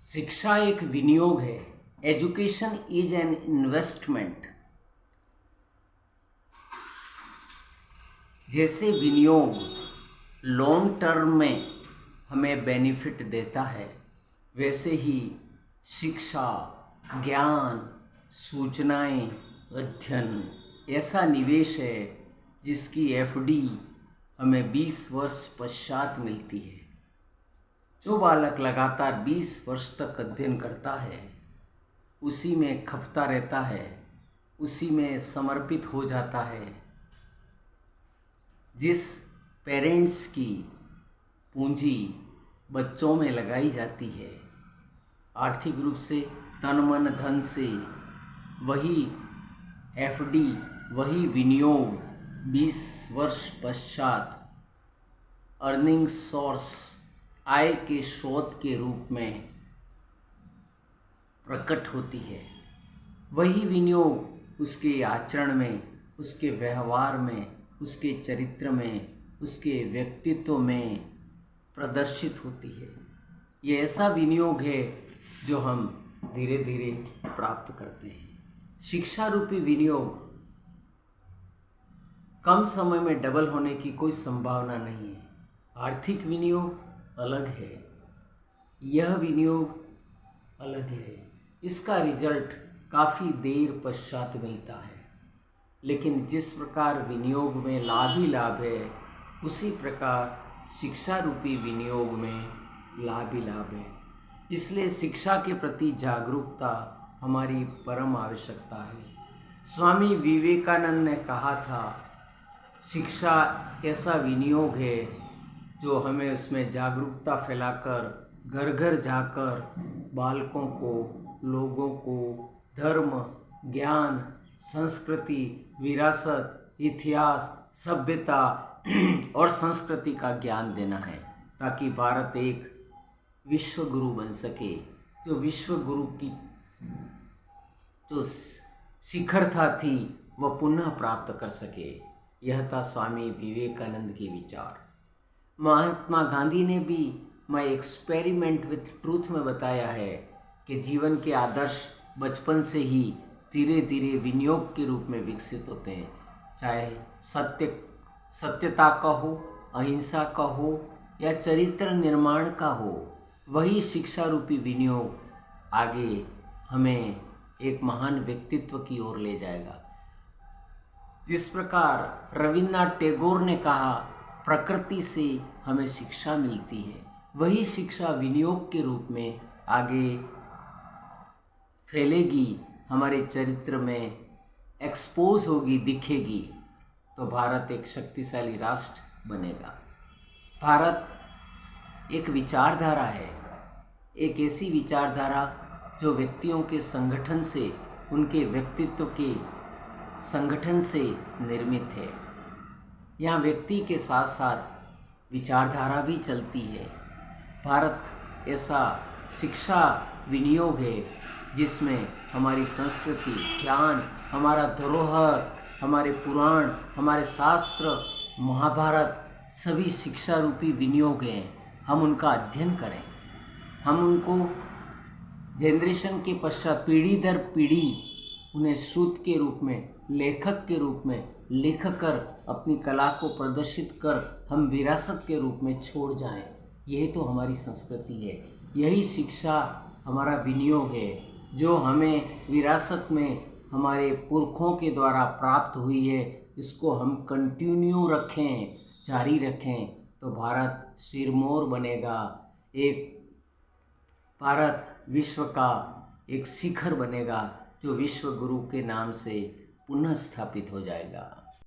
शिक्षा एक विनियोग है। Education is an investment. जैसे विनियोग लॉन्ग टर्म में हमें बेनिफिट देता है, वैसे ही शिक्षा, ज्ञान, सूचनाएं, अध्ययन ऐसा निवेश है जिसकी एफडी हमें 20 वर्ष पश्चात मिलती है। जो बालक लगातार 20 वर्ष तक अध्ययन करता है, उसी में खपता रहता है, उसी में समर्पित हो जाता है। जिस पेरेंट्स की पूंजी बच्चों में लगाई जाती है, आर्थिक रूप से, तन मन धन से, वही एफडी, वही विनियोग 20 वर्ष पश्चात अर्निंग सोर्स, आय के स्रोत के रूप में प्रकट होती है। वही विनियोग उसके आचरण में, उसके व्यवहार में, उसके चरित्र में, उसके व्यक्तित्व में प्रदर्शित होती है। ये ऐसा विनियोग है जो हम धीरे धीरे प्राप्त करते हैं। शिक्षा रूपी विनियोग कम समय में डबल होने की कोई संभावना नहीं है। आर्थिक विनियोग अलग है, यह विनियोग अलग है। इसका रिजल्ट काफ़ी देर पश्चात मिलता है, लेकिन जिस प्रकार विनियोग में लाभ ही लाभ है, उसी प्रकार शिक्षा रूपी विनियोग में लाभ ही लाभ है। इसलिए शिक्षा के प्रति जागरूकता हमारी परम आवश्यकता है। स्वामी विवेकानंद ने कहा था, शिक्षा ऐसा विनियोग है जो हमें उसमें जागरूकता फैलाकर घर घर जाकर बालकों को, लोगों को धर्म, ज्ञान, संस्कृति, विरासत, इतिहास, सभ्यता और संस्कृति का ज्ञान देना है, ताकि भारत एक विश्व गुरु बन सके। जो विश्व गुरु की जो शिखरता थी वह पुनः प्राप्त कर सके। यह था स्वामी विवेकानंद के विचार। महात्मा गांधी ने भी माय एक्सपेरिमेंट विथ ट्रूथ में बताया है कि जीवन के आदर्श बचपन से ही धीरे धीरे विनियोग के रूप में विकसित होते हैं। चाहे सत्यता का हो, अहिंसा का हो या चरित्र निर्माण का हो, वही शिक्षा रूपी विनियोग आगे हमें एक महान व्यक्तित्व की ओर ले जाएगा। जिस प्रकार रविन्द्रनाथ टैगोर ने कहा, प्रकृति से हमें शिक्षा मिलती है, वही शिक्षा विनियोग के रूप में आगे फैलेगी, हमारे चरित्र में एक्सपोज होगी, दिखेगी, तो भारत एक शक्तिशाली राष्ट्र बनेगा। भारत एक विचारधारा है, एक ऐसी विचारधारा जो व्यक्तियों के संगठन से, उनके व्यक्तित्व के संगठन से निर्मित है। यहाँ व्यक्ति के साथ साथ विचारधारा भी चलती है। भारत ऐसा शिक्षा विनियोग है जिसमें हमारी संस्कृति, ज्ञान, हमारा धरोहर, हमारे पुराण, हमारे शास्त्र, महाभारत सभी शिक्षा रूपी विनियोग हैं। हम उनका अध्ययन करें, हम उनको जनरेशन के पश्चात पीढ़ी दर पीढ़ी उन्हें श्रुत के रूप में, लेखक के रूप में लिख कर अपनी कला को प्रदर्शित कर हम विरासत के रूप में छोड़ जाएं। यही तो हमारी संस्कृति है, यही शिक्षा हमारा विनियोग है जो हमें विरासत में हमारे पुरखों के द्वारा प्राप्त हुई है। इसको हम कंटिन्यू रखें, जारी रखें, तो भारत सिरमौर बनेगा। एक भारत विश्व का एक शिखर बनेगा जो विश्व गुरु के नाम से पुनः स्थापित हो जाएगा।